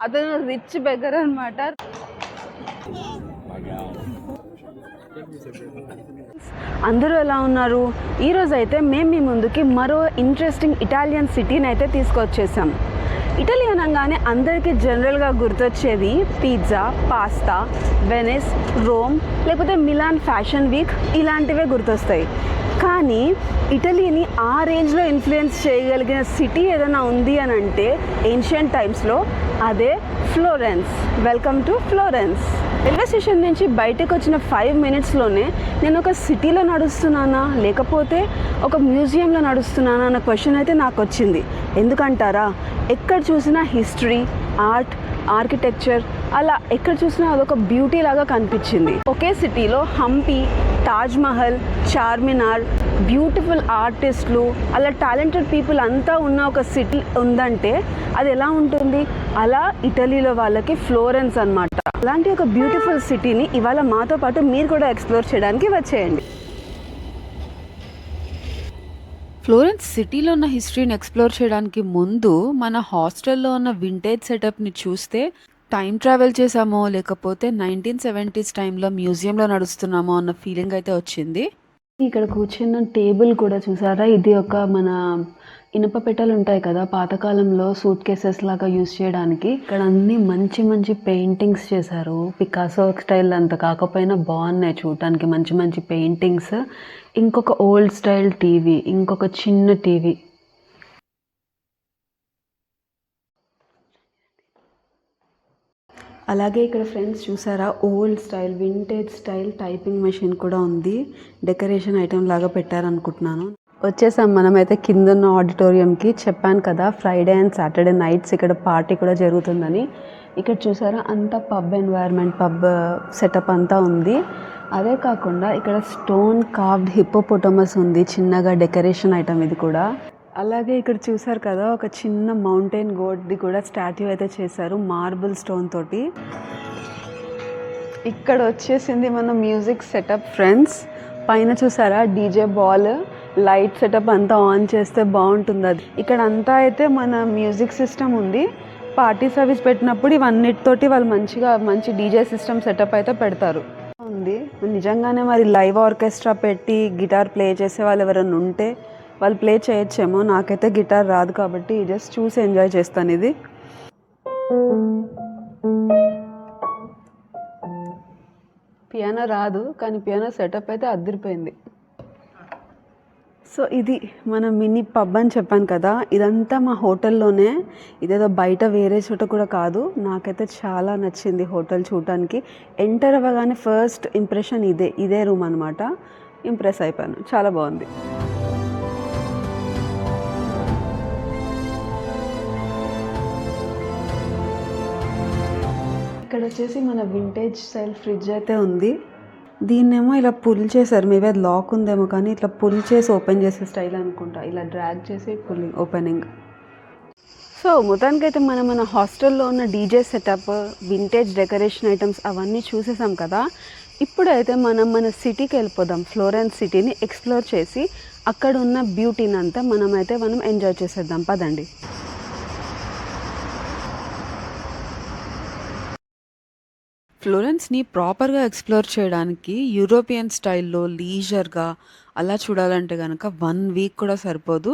అతను rich beggar అనమాట. అందరూ ఎలా ఉన్నారు? ఈరోజు అయితే మేము మీ ముందుకి మరో ఇంట్రెస్టింగ్ ఇటాలియన్ సిటీని అయితే తీసుకొచ్చేసాం. ఇటలీ అనగానే అందరికీ జనరల్గా గుర్తొచ్చేది పిజ్జా, పాస్తా, వెనిస్, రోమ్, లేకపోతే మిలాన్ ఫ్యాషన్ వీక్ ఇలాంటివే గుర్తొస్తాయి. కానీ ఇటలీని ఆ రేంజ్లో ఇన్ఫ్లుయెన్స్ చేయగలిగిన సిటీ ఏదైనా ఉంది అని అంటే ఏన్షియంట్ టైమ్స్లో అదే Florence. Welcome to Florence. Railway station నుంచి బయటకు వచ్చిన 5 minutesలోనే నేను ఒక సిటీలో నడుస్తున్నానా లేకపోతే ఒక మ్యూజియంలో నడుస్తున్నానా అన్న క్వశ్చన్ అయితే నాకు వచ్చింది. ఎందుకంటారా, ఎక్కడ చూసినా హిస్టరీ, ఆర్ట్, ఆర్కిటెక్చర్ అలా ఎక్కడ చూసినా అదొక బ్యూటీ లాగా కనిపించింది. ఒకే సిటీలో హంపి, తాజ్మహల్, చార్మినార్, బ్యూటిఫుల్ ఆర్టిస్టులు, అలా టాలెంటెడ్ పీపుల్ అంతా ఉన్న ఒక సిటీ ఉందంటే అది ఎలా ఉంటుంది? అలా ఇటలీలో వాళ్ళకి ఫ్లోరెన్స్ అన్నమాట. అలాంటి ఒక బ్యూటిఫుల్ సిటీని ఇవాళ మాతో పాటు మీరు కూడా ఎక్స్ప్లోర్ చేయడానికి వచ్చేయండి. ఫ్లోరెన్స్ సిటీలో ఉన్న హిస్టరీని ఎక్స్ప్లోర్ చేయడానికి ముందు మన హాస్టల్లో ఉన్న వింటేజ్ సెటప్ని చూస్తే టైం ట్రావెల్ చేసామో లేకపోతే 1970s టైంలో మ్యూజియంలో నడుస్తున్నామో అన్న ఫీలింగ్ అయితే వచ్చింది. ఇక్కడ కూర్చున్న టేబుల్ కూడా చూసారా, ఇది ఒక మన ఇనుప పెట్టెలు ఉంటాయి కదా పాతకాలంలో సూట్ కేసెస్ లాగా యూజ్ చేయడానికి. ఇక్కడ అన్ని మంచి మంచి పెయింటింగ్స్ చేశారు. పికాసో స్టైల్ అంత కాకపోయినా బాగున్నాయి చూడటానికి, మంచి మంచి పెయింటింగ్స్. ఇంకొక ఓల్డ్ స్టైల్ టీవీ, ఇంకొక చిన్న టీవీ. అలాగే ఇక్కడ ఫ్రెండ్స్ చూసారా, old style vintage style typing machine కూడా ఉంది. డెకరేషన్ ఐటెం లాగా పెట్టారనుకుంటున్నాను. వచ్చేసాం మనమైతే కింద ఉన్న ఆడిటోరియంకి. చెప్పాను కదా ఫ్రైడే అండ్ సాటర్డే నైట్స్ ఇక్కడ పార్టీ కూడా జరుగుతుందని. ఇక్కడ చూసారా అంతా పబ్ ఎన్వైర్న్మెంట్, పబ్ సెటప్ అంతా ఉంది. అదే కాకుండా ఇక్కడ స్టోన్ కార్వ్డ్ హిప్పోపోటమస్ ఉంది, చిన్నగా డెకరేషన్ ఐటమ్ ఇది కూడా. అలాగే ఇక్కడ చూసారు కదా ఒక చిన్న మౌంటైన్ గోడ్ది కూడా స్టాట్యూ అయితే చేశారు మార్బుల్ స్టోన్ తోటి. ఇక్కడ వచ్చేసింది మన మ్యూజిక్ సెటప్ ఫ్రెండ్స్. పైన చూసారా డీజే బాల్, లైట్ సెటప్ అంతా ఆన్ చేస్తే బాగుంటుంది అది. ఇక్కడ అంతా అయితే మన మ్యూజిక్ సిస్టమ్ ఉంది. పార్టీ సర్వీస్ పెట్టినప్పుడు ఇవన్నిటితోటి వాళ్ళు మంచి డీజే సిస్టమ్ సెటప్ అయితే పెడతారు ఉంది. నిజంగానే మరి లైవ్ ఆర్కెస్ట్రా పెట్టి గిటార్ ప్లే చేసే వాళ్ళు ఎవరైనా ఉంటే వాళ్ళు ప్లే చేయొచ్చేమో. నాకైతే గిటార్ రాదు కాబట్టి జస్ట్ చూసి ఎంజాయ్ చేస్తాను. ఇది పియానో రాదు కానీ పియానో సెటప్ అయితే అదిరిపోయింది. సో ఇది మన మినీ పబ్ అని చెప్పాను కదా, ఇదంతా మా హోటల్లోనే. ఇదేదో బయట వేరే చోట కూడా కాదు. నాకైతే చాలా నచ్చింది హోటల్ చూడటానికి. ఎంటర్ అవ్వగానే ఫస్ట్ ఇంప్రెషన్ ఇదే రూమ్ అనమాట. ఇంప్రెస్ అయిపోయాను, చాలా బాగుంది. ఇక్కడ వచ్చేసి మన వింటేజ్ స్టైల్ ఫ్రిడ్జ్ అయితే ఉంది. దీన్నేమో ఇలా పుల్ చేశారు. మేబీ అది లాక్ ఉందేమో కానీ ఇట్లా పుల్ చేసి ఓపెన్ చేసే స్టైల్ అనుకుంటా. ఇలా డ్రాగ్ చేసి పుల్లింగ్ ఓపెనింగ్. సో మొత్తానికైతే మన హాస్టల్లో ఉన్న DJ setup, vintage decoration items అవన్నీ చూసేసాం కదా. ఇప్పుడైతే మన సిటీకి వెళ్ళిపోదాం. ఫ్లోరెన్స్ సిటీని ఎక్స్ప్లోర్ చేసి అక్కడ ఉన్న బ్యూటీని అంతా మనం ఎంజాయ్ చేసేద్దాం. పదండి. ఫ్లోరెన్స్ని ప్రాపర్గా ఎక్స్ప్లోర్ చేయడానికి యూరోపియన్ స్టైల్లో లీజర్గా అలా చూడాలంటే కనుక 1 week కూడా సరిపోదు.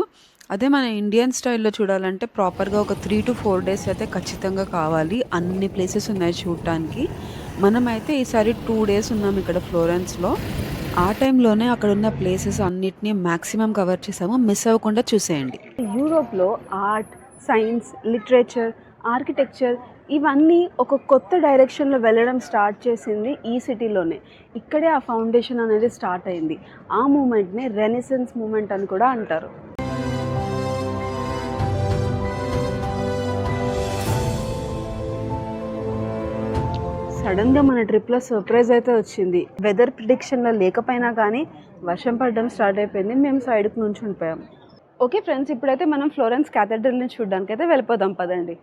అదే మన ఇండియన్ స్టైల్లో చూడాలంటే ప్రాపర్గా ఒక 3 to 4 days అయితే ఖచ్చితంగా కావాలి. అన్ని ప్లేసెస్ ఉన్నాయి చూడటానికి. మనమైతే ఈసారి 2 days ఉన్నాం ఇక్కడ ఫ్లోరెన్స్లో. ఆ టైంలోనే అక్కడ ఉన్న ప్లేసెస్ అన్నిటినీ మ్యాక్సిమం కవర్ చేసాము. మిస్ అవ్వకుండా చూసేయండి. యూరోప్లో ఆర్ట్, సైన్స్, లిటరేచర్, ఆర్కిటెక్చర్ ఇవన్నీ ఒక కొత్త డైరెక్షన్లో వెళ్ళడం స్టార్ట్ చేసింది ఈ సిటీలోనే. ఇక్కడే ఆ ఫౌండేషన్ అనేది స్టార్ట్ అయింది. ఆ మూమెంట్ని రెనిసెన్స్ మూమెంట్ అని కూడా అంటారు. సడన్గా మన ట్రిప్లో సర్ప్రైజ్ అయితే వచ్చింది. వెదర్ ప్రిడిక్షన్లో లేకపోయినా కానీ వర్షం పడడం స్టార్ట్ అయిపోయింది. మేము సైడ్కి నుంచి ఉండిపోయాం. ఓకే ఫ్రెండ్స్, ఇప్పుడైతే మనం ఫ్లోరెన్స్ క్యాథెడ్రల్ని చూడడానికి అయితే వెళ్ళిపోదాం. పదండి.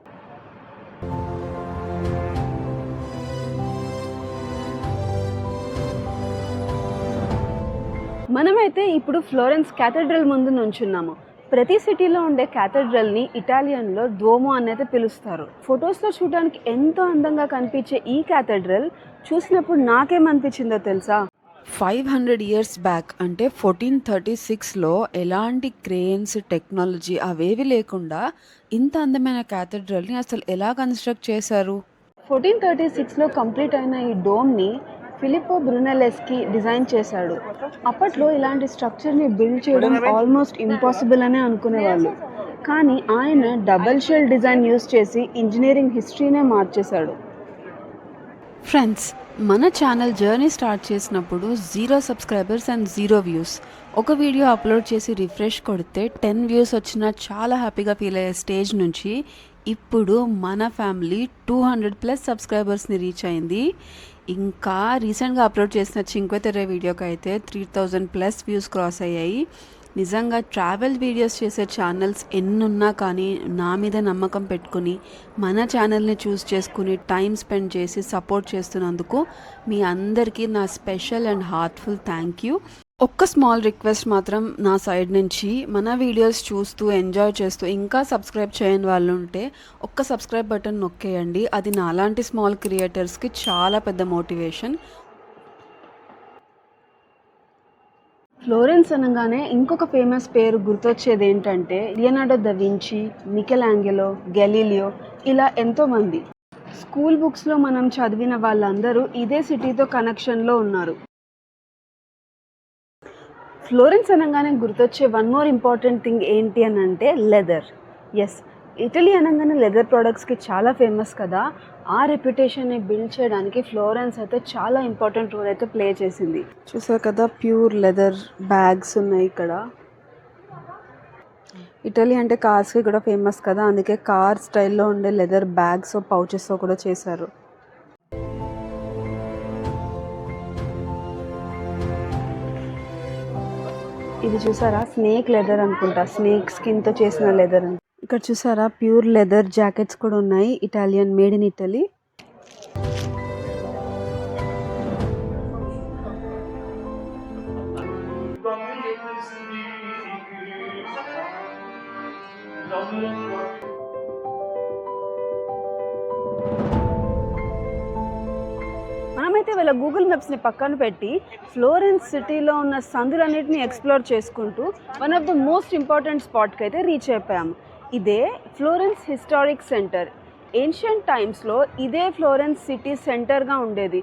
మనమైతే ఇప్పుడు ఫ్లోరెన్స్ క్యాథెడ్రల్ ముందు నుంచున్నాము. ప్రతి సిటీలో ఉండే క్యాథడ్రల్ని ఇటాలియన్లో దుఓమో అనేది పిలుస్తారు. ఫొటోస్లో చూడడానికి ఎంతో అందంగా కనిపించే ఈ క్యాథడ్రల్ చూసినప్పుడు నాకేమనిపించిందో తెలుసా? 500 ఇయర్స్ బ్యాక్ అంటే 1436లో ఎలాంటి క్రేన్స్ టెక్నాలజీ అవేవి లేకుండా ఇంత అందమైన క్యాథడ్రల్ని అసలు ఎలా కన్స్ట్రక్ట్ చేశారు? 1436లో కంప్లీట్ అయిన ఈ డోమ్ని ఫిలిప్పో బ్రునెల్లెస్కి డిజైన్ చేశాడు. అప్పట్లో ఇలాంటి స్ట్రక్చర్ని బిల్డ్ చేయడం ఆల్మోస్ట్ ఇంపాసిబుల్ అనే అనుకునేవాళ్ళు. కానీ ఆయన డబల్ షెల్ డిజైన్ యూస్ చేసి ఇంజనీరింగ్ హిస్టరీనే మార్చేశాడు. ఫ్రెండ్స్, మన ఛానల్ జర్నీ స్టార్ట్ చేసినప్పుడు 0 సబ్స్క్రైబర్స్ అండ్ 0 వ్యూస్. ఒక వీడియో అప్లోడ్ చేసి రిఫ్రెష్ కొడితే 10 వ్యూస్ వచ్చినా చాలా హ్యాపీగా ఫీల్ అయ్యే స్టేజ్ నుంచి ఇప్పుడు మన ఫ్యామిలీ 200+ సబ్స్క్రైబర్స్ని రీచ్ అయింది. ఇంకా రీసెంట్గా అప్లోడ్ చేసిన చింక్వె తెర్రే వీడియోకి అయితే 3000+ వ్యూస్ క్రాస్ అయ్యాయి. నిజంగా ట్రావెల్ వీడియోస్ చేసే ఛానల్స్ ఎన్నున్నా కానీ నా మీద నమ్మకం పెట్టుకుని మన ఛానల్ని చూస్ చేసుకుని టైం స్పెండ్ చేసి సపోర్ట్ చేస్తున్నందుకు మీ అందరికీ నా special and heartful thank you. ఒక్క స్మాల్ రిక్వెస్ట్ మాత్రం నా సైడ్ నుంచి, మన వీడియోస్ చూస్తూ ఎంజాయ్ చేస్తూ ఇంకా సబ్స్క్రైబ్ చేయని వాళ్ళు ఉంటే ఒక్క సబ్స్క్రైబ్ బటన్ నొక్కేయండి. అది నాలాంటి స్మాల్ క్రియేటర్స్కి చాలా పెద్ద మోటివేషన్. ఫ్లోరెన్స్ అనగానే ఇంకొక ఫేమస్ పేరు గుర్తొచ్చేది ఏంటంటే లియనార్డో ద వించి, మికెల్ యాంగెలో, గెలీలియో, ఇలా ఎంతోమంది. స్కూల్ బుక్స్లో మనం చదివిన వాళ్ళందరూ ఇదే సిటీతో కనెక్షన్లో ఉన్నారు. ఫ్లోరెన్స్ అనగానే గుర్తొచ్చే వన్ మోర్ ఇంపార్టెంట్ థింగ్ ఏంటి అని అంటే లెదర్. ఎస్, ఇటలీ అనగానే లెదర్ ప్రోడక్ట్స్కి చాలా ఫేమస్ కదా. ఆ రెప్యుటేషన్ని బిల్డ్ చేయడానికి ఫ్లోరెన్స్ అయితే చాలా ఇంపార్టెంట్ రోల్ అయితే ప్లే చేసింది. చూసారు కదా, ప్యూర్ లెదర్ బ్యాగ్స్ ఉన్నాయి ఇక్కడ. ఇటలీ అంటే కార్స్కి కూడా ఫేమస్ కదా, అందుకే కార్ స్టైల్లో ఉండే లెదర్ బ్యాగ్స్ పౌచెస్ కూడా చేశారు. ఇది చూసారా, స్నేక్ లెదర్ అనుకుంటా, స్నేక్ స్కిన్తో చేసిన లెదర్. ఇక్కడ చూసారా, ప్యూర్ లెదర్ జాకెట్స్ కూడా ఉన్నాయి, ఇటాలియన్, మేడ్ ఇన్ ఇటలీ. మనమైతే వీళ్ళ గూగుల్ మ్యాప్స్ని పక్కన పెట్టి ఫ్లోరెన్స్ సిటీలో ఉన్న సందులన్నిటిని ఎక్స్ప్లోర్ చేసుకుంటూ one of the most important స్పాట్కి అయితే రీచ్ అయిపోయాము. ఇదే ఫ్లోరెన్స్ హిస్టారిక్ సెంటర్. ఏన్షియంట్ టైమ్స్లో ఇదే ఫ్లోరెన్స్ సిటీ సెంటర్గా ఉండేది.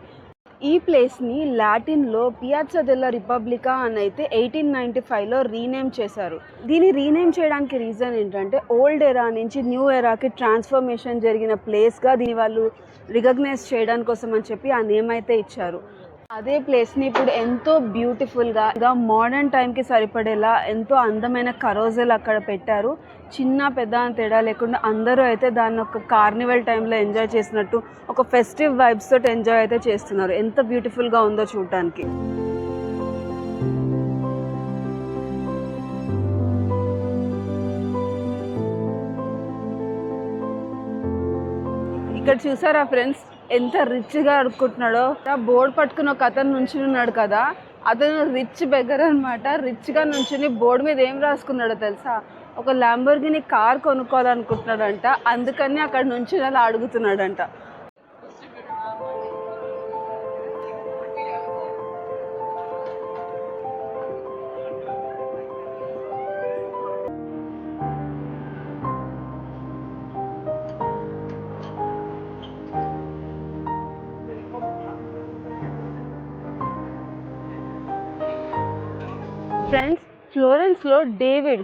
ఈ ప్లేస్ని లాటిన్లో పియాజా డెల్లా రిపబ్లికా అని అయితే 1895లో రీనేమ్ చేశారు. దీన్ని రీనేమ్ చేయడానికి రీజన్ ఏంటంటే ఓల్డ్ ఎరా నుంచి న్యూ ఎరాకి ట్రాన్స్ఫర్మేషన్ జరిగిన ప్లేస్గా దీన్ని వాళ్ళు రికగ్నైజ్ చేయడానికి కోసం అని చెప్పి ఆ నేమ్ అయితే ఇచ్చారు. అదే ప్లేస్ని ఇప్పుడు ఎంతో బ్యూటిఫుల్గా మోడర్న్ టైంకి సరిపడేలా ఎంతో అందమైన కరోజల్ అక్కడ పెట్టారు. చిన్న పెద్ద అని తేడా లేకుండా అందరూ అయితే దాన్ని ఒక కార్నివల్ టైంలో ఎంజాయ్ చేసినట్టు ఒక ఫెస్టివ్ వైబ్స్ తోటి ఎంజాయ్ అయితే చేస్తున్నారు. ఎంత బ్యూటిఫుల్గా ఉందో చూడటానికి. ఇక్కడ చూసారా ఫ్రెండ్స్, ఎంత రిచ్గా అడుక్కుంటున్నాడో. బోర్డు పట్టుకుని ఒక అతను నుంచుని ఉన్నాడు కదా, అతను రిచ్ బెగ్గర్ అనమాట. రిచ్గా నుంచుని బోర్డు మీద ఏం రాసుకున్నాడో తెలుసా? ఒక ల్యాంబోర్గిని కార్ కొనుక్కోవాలనుకుంటున్నాడంట, అందుకని అక్కడ నుంచి అలా అడుగుతున్నాడంట. ఫ్రెండ్స్, ఫ్లోరెన్స్లో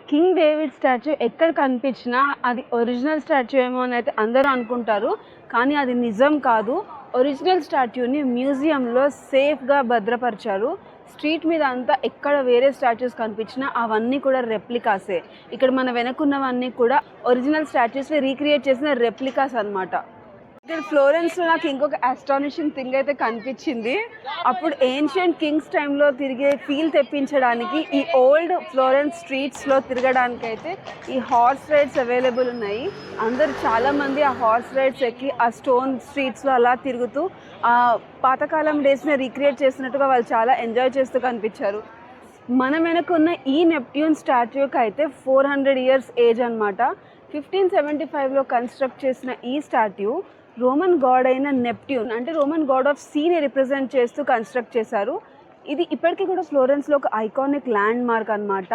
కింగ్ డేవిడ్ స్టాచ్యూ ఎక్కడ కనిపించినా అది ఒరిజినల్ స్టాచ్యూ ఏమో అని అయితే అందరూ అనుకుంటారు, కానీ అది నిజం కాదు. ఒరిజినల్ స్టాచ్యూని మ్యూజియంలో సేఫ్గా భద్రపరిచారు. స్ట్రీట్ మీద అంతా ఎక్కడ వేరే స్టాచ్యూస్ కనిపించినా అవన్నీ కూడా రెప్లికాసే. ఇక్కడ మన వెనకున్నవన్నీ కూడా ఒరిజినల్ స్టాచ్యూస్ని రీక్రియేట్ చేసిన రెప్లికాస్ అన్నమాట. ఇక్కడ ఫ్లోరెన్స్లో నాకు ఇంకొక అస్టానిషింగ్ థింగ్ అయితే కనిపించింది. అప్పుడు ఏన్షియంట్ కింగ్స్ టైంలో తిరిగే ఫీల్ తెప్పించడానికి ఈ ఓల్డ్ ఫ్లోరెన్స్ స్ట్రీట్స్లో తిరగడానికి అయితే ఈ హార్స్ రైడ్స్ అవైలబుల్ ఉన్నాయి. అందరు చాలామంది ఆ హార్స్ రైడ్స్ ఎక్కి ఆ స్టోన్ స్ట్రీట్స్లో అలా తిరుగుతూ ఆ పాతకాలం డేస్ని రీక్రియేట్ చేసినట్టుగా వాళ్ళు చాలా ఎంజాయ్ చేస్తూ కనిపించారు. మన వెనకున్న ఈ నెప్ట్యూన్ స్టాట్యూకి అయితే 400 ఇయర్స్ ఏజ్ అనమాట. 1575లో కన్స్ట్రక్ట్ చేసిన ఈ స్టాట్యూ రోమన్ గాడ్ అయిన నెప్ట్యూన్ అంటే రోమన్ గాడ్ ఆఫ్ సీని రిప్రజెంట్ చేస్తూ కన్స్ట్రక్ట్ చేశారు. ఇది ఇప్పటికీ కూడా ఫ్లోరెన్స్లో ఒక ఐకానిక్ ల్యాండ్ మార్క్ అనమాట.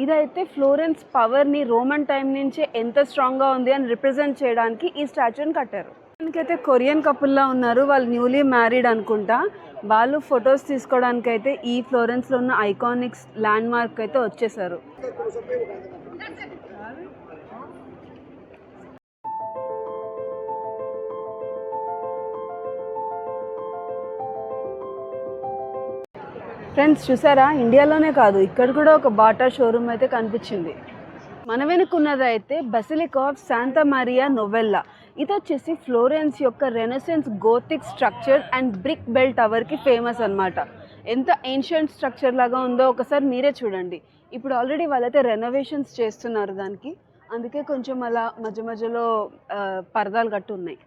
ఇదైతే ఫ్లోరెన్స్ పవర్ని రోమన్ టైం నుంచే ఎంత స్ట్రాంగ్గా ఉంది అని రిప్రజెంట్ చేయడానికి ఈ స్టాచ్యూని కట్టారు. దానికైతే కొరియన్ కపుల్లా ఉన్నారు, వాళ్ళు న్యూలీ మ్యారీడ్ అనుకుంటా. వాళ్ళు ఫొటోస్ తీసుకోవడానికైతే ఈ ఫ్లోరెన్స్లో ఉన్న ఐకానిక్ ల్యాండ్ మార్క్ అయితే వచ్చేసారు. ఫ్రెండ్స్ చూసారా, ఇండియాలోనే కాదు ఇక్కడ కూడా ఒక బాటా షోరూమ్ అయితే కనిపించింది. మన వెనుకున్నది అయితే basilica of Santa Maria Novella. ఇది వచ్చేసి ఫ్లోరెన్స్ యొక్క Renaissance Gothic structure and brick bell టవర్కి ఫేమస్ అనమాట. ఎంత ఏన్షియంట్ స్ట్రక్చర్ లాగా ఉందో ఒకసారి మీరే చూడండి. ఇప్పుడు ఆల్రెడీ వాళ్ళైతే రెనోవేషన్స్ చేస్తున్నారు దానికి, అందుకే కొంచెం అలా మధ్య మధ్యలో పరదాలు కట్టు ఉన్నాయి.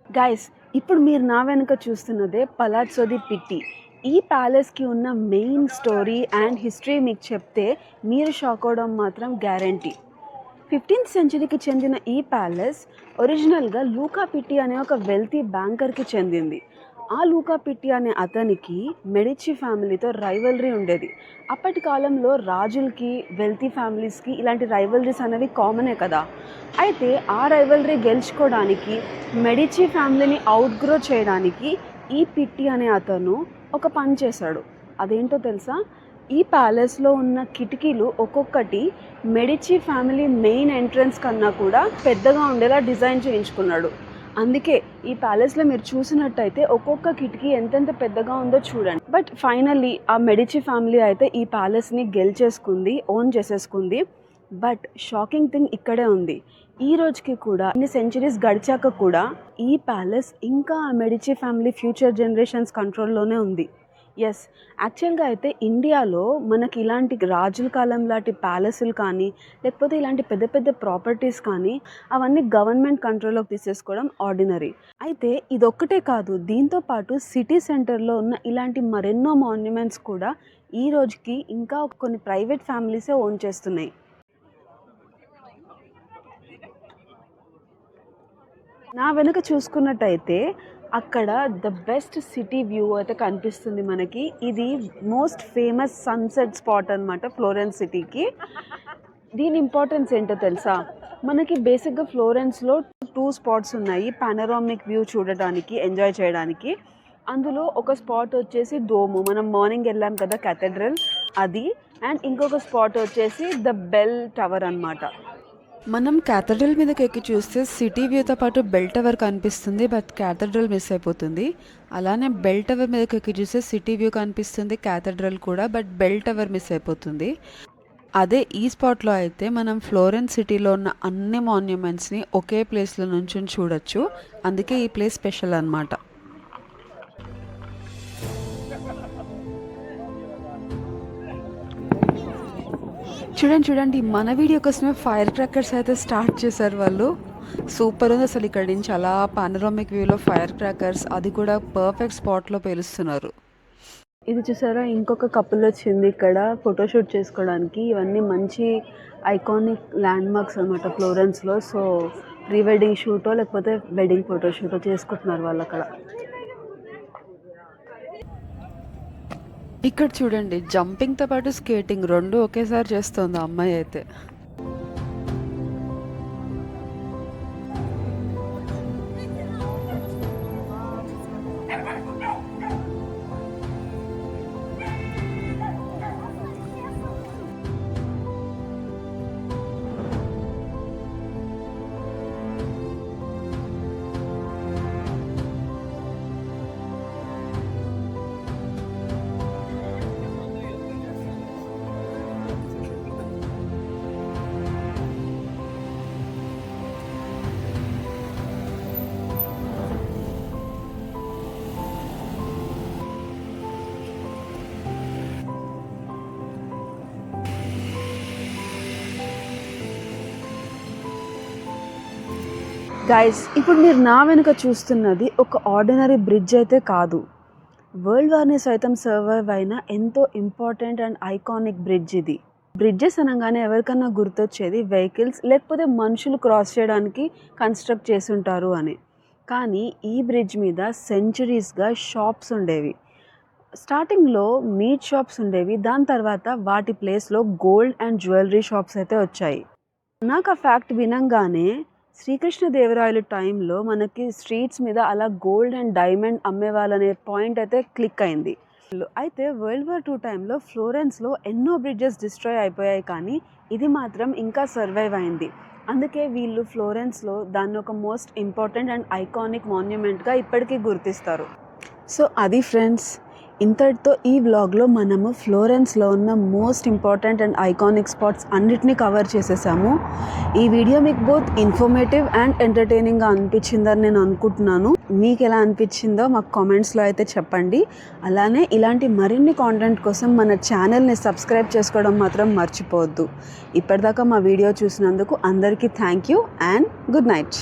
గైస్, ఇప్పుడు మీరు నా వెనుక చూస్తున్నదే పలాట్సో ది పిట్టి. ఈ ప్యాలెస్కి ఉన్న మెయిన్ స్టోరీ అండ్ హిస్టరీ మీకు చెప్తే మీరు షాక్ అవడం మాత్రం గ్యారంటీ. 15th సెంచరీకి చెందిన ఈ ప్యాలెస్ ఒరిజినల్గా లూకా పిట్టి అనే ఒక వెల్తీ బ్యాంకర్కి చెందింది. ఆ లూకా పిట్టి అనే అతనికి మెడిచి ఫ్యామిలీతో రైవలరీ ఉండేది. అప్పటి కాలంలో రాజులకి వెల్తీ ఫ్యామిలీస్కి ఇలాంటి రైవలరీస్ అనేవి కామనే కదా. అయితే ఆ రైవలరీ గెలుచుకోవడానికి మెడిచి ఫ్యామిలీని అవుట్గ్రో చేయడానికి ఈ పిట్టి అనే అతను ఒక పని చేశాడు. అదేంటో తెలుసా? ఈ ప్యాలెస్లో ఉన్న కిటికీలు ఒక్కొక్కటి మెడిచి ఫ్యామిలీ మెయిన్ ఎంట్రన్స్ కన్నా కూడా పెద్దగా ఉండేలా డిజైన్ చేయించుకున్నాడు. అందుకే ఈ ప్యాలెస్లో మీరు చూసినట్టయితే ఒక్కొక్క కిటికీ ఎంతెంత పెద్దగా ఉందో చూడండి. బట్ ఫైనల్లీ ఆ మెడిచి ఫ్యామిలీ అయితే ఈ ప్యాలెస్ని గెలిచేసుకుంది, ఓన్ చేసేసుకుంది. బట్ షాకింగ్ థింగ్ ఇక్కడే ఉంది. ఈ రోజుకి కూడా ఇన్ని సెంచరీస్ గడిచాక కూడా ఈ ప్యాలెస్ ఇంకా ఆ మెడిచి ఫ్యామిలీ ఫ్యూచర్ జనరేషన్స్ కంట్రోల్లోనే ఉంది. ఎస్, యాక్చువల్గా అయితే ఇండియాలో మనకి ఇలాంటి రాజుల కాలం లాంటి ప్యాలెస్లు కానీ లేకపోతే ఇలాంటి పెద్ద పెద్ద ప్రాపర్టీస్ కానీ అవన్నీ గవర్నమెంట్ కంట్రోల్లోకి తీసేసుకోవడం ఆర్డినరీ. అయితే ఇదొక్కటే కాదు, దీంతో పాటు సిటీ సెంటర్లో ఉన్న ఇలాంటి మరెన్నో మాన్యుమెంట్స్ కూడా ఈ రోజుకి ఇంకా కొన్ని ప్రైవేట్ ఫ్యామిలీసే ఓన్ చేస్తున్నాయి. నా వెనుక చూసుకున్నట్టయితే అక్కడ ద బెస్ట్ సిటీ వ్యూ అయితే కనిపిస్తుంది మనకి. ఇది మోస్ట్ ఫేమస్ సన్సెట్ స్పాట్ అనమాట ఫ్లోరెన్స్ సిటీకి. దీని ఇంపార్టెన్స్ ఏంటో తెలుసా? మనకి బేసిక్గా ఫ్లోరెన్స్లో 2 స్పాట్స్ ఉన్నాయి పానరామిక్ వ్యూ చూడటానికి, ఎంజాయ్ చేయడానికి. అందులో ఒక స్పాట్ వచ్చేసి డోము, మనం మార్నింగ్ వెళ్ళాం కదా క్యాథెడ్రల్, అది. అండ్ ఇంకొక స్పాట్ వచ్చేసి ద బెల్ టవర్ అనమాట. మనం క్యాథడ్రల్ మీదకి ఎక్కి చూస్తే సిటీ వ్యూతో పాటు బెల్ టవర్ కనిపిస్తుంది, బట్ క్యాథడ్రల్ మిస్ అయిపోతుంది. అలానే బెల్ టవర్ మీదకి ఎక్కి చూస్తే సిటీ వ్యూ కనిపిస్తుంది, క్యాథడ్రల్ కూడా, బట్ బెల్ టవర్ మిస్ అయిపోతుంది. అదే ఈ స్పాట్లో అయితే మనం ఫ్లోరెన్స్ సిటీలో ఉన్న అన్ని మాన్యుమెంట్స్ని ఒకే ప్లేస్లో నుంచి చూడొచ్చు. అందుకే ఈ ప్లేస్ స్పెషల్ అన్నమాట. చూడండి, మన వీడియో కోసమే ఫైర్ క్రాకర్స్ అయితే స్టార్ట్ చేశారు వాళ్ళు. సూపర్ ఉంది అసలు. ఇక్కడ నుంచి అలా పానరామిక్ వ్యూలో ఫైర్ క్రాకర్స్, అది కూడా పర్ఫెక్ట్ స్పాట్లో పేలుస్తున్నారు. ఇది చూసారా, ఇంకొక కపుల్ వచ్చింది ఇక్కడ ఫోటోషూట్ చేసుకోవడానికి. ఇవన్నీ మంచి ఐకానిక్ ల్యాండ్ మార్క్స్ అనమాట ఫ్లోరెన్స్లో. సో ప్రీ వెడ్డింగ్ షూటో లేకపోతే వెడ్డింగ్ ఫోటోషూటో చేసుకుంటున్నారు వాళ్ళు అక్కడ. ఇక్కడ చూడండి, జంపింగ్తో పాటు స్కేటింగ్ 2 ఒకేసారి చేస్తుంది ఆ అమ్మాయి అయితే. గైస్, ఇప్పుడు మీరు నా వెనుక చూస్తున్నది ఒక ఆర్డినరీ బ్రిడ్జ్ అయితే కాదు. వరల్డ్ వార్ని సైతం సర్వైవ్ అయిన ఎంతో ఇంపార్టెంట్ అండ్ ఐకానిక్ బ్రిడ్జ్ ఇది. బ్రిడ్జెస్ అనగానే ఎవరికన్నా గుర్తొచ్చేది వెహికల్స్ లేకపోతే మనుషులు క్రాస్ చేయడానికి కన్స్ట్రక్ట్ చేసి ఉంటారు అని. కానీ ఈ బ్రిడ్జ్ మీద సెంచురీస్గా షాప్స్ ఉండేవి. స్టార్టింగ్లో మీట్ షాప్స్ ఉండేవి, దాని తర్వాత వాటి ప్లేస్లో గోల్డ్ అండ్ జ్యువెలరీ షాప్స్ అయితే వచ్చాయి. నాకు ఆ ఫ్యాక్ట్ వినంగానే శ్రీకృష్ణదేవరాయలు టైంలో మనకి స్ట్రీట్స్ మీద అలా గోల్డ్ అండ్ డైమండ్ అమ్మేవాళ్ళనే పాయింట్ అయితే క్లిక్ అయింది. అయితే వరల్డ్ వార్ 2 టైంలో ఫ్లోరెన్స్లో ఎన్నో బ్రిడ్జెస్ డిస్ట్రాయ్ అయిపోయాయి, కానీ ఇది మాత్రం ఇంకా సర్వైవ్ అయింది. అందుకే వీళ్ళు ఫ్లోరెన్స్లో దాన్ని ఒక మోస్ట్ ఇంపార్టెంట్ అండ్ ఐకానిక్ మాన్యుమెంట్గా ఇప్పటికీ గుర్తిస్తారు. సో అది ఫ్రెండ్స్, ఇంతటితో ఈ వ్లాగ్లో మనము ఫ్లోరెన్స్లో ఉన్న most important and iconic spots అన్నిటినీ కవర్ చేసేసాము. ఈ వీడియో మీకు బోత్ ఇన్ఫర్మేటివ్ అండ్ ఎంటర్టైనింగ్గా అనిపించిందని నేను అనుకుంటున్నాను. మీకు ఎలా అనిపించిందో మాకు కామెంట్స్లో అయితే చెప్పండి. అలానే ఇలాంటి మరిన్ని కాంటెంట్ కోసం మన ఛానల్ని సబ్స్క్రైబ్ చేసుకోవడం మాత్రం మర్చిపోవద్దు. ఇప్పటిదాకా మా వీడియో చూసినందుకు అందరికీ thank you and good night.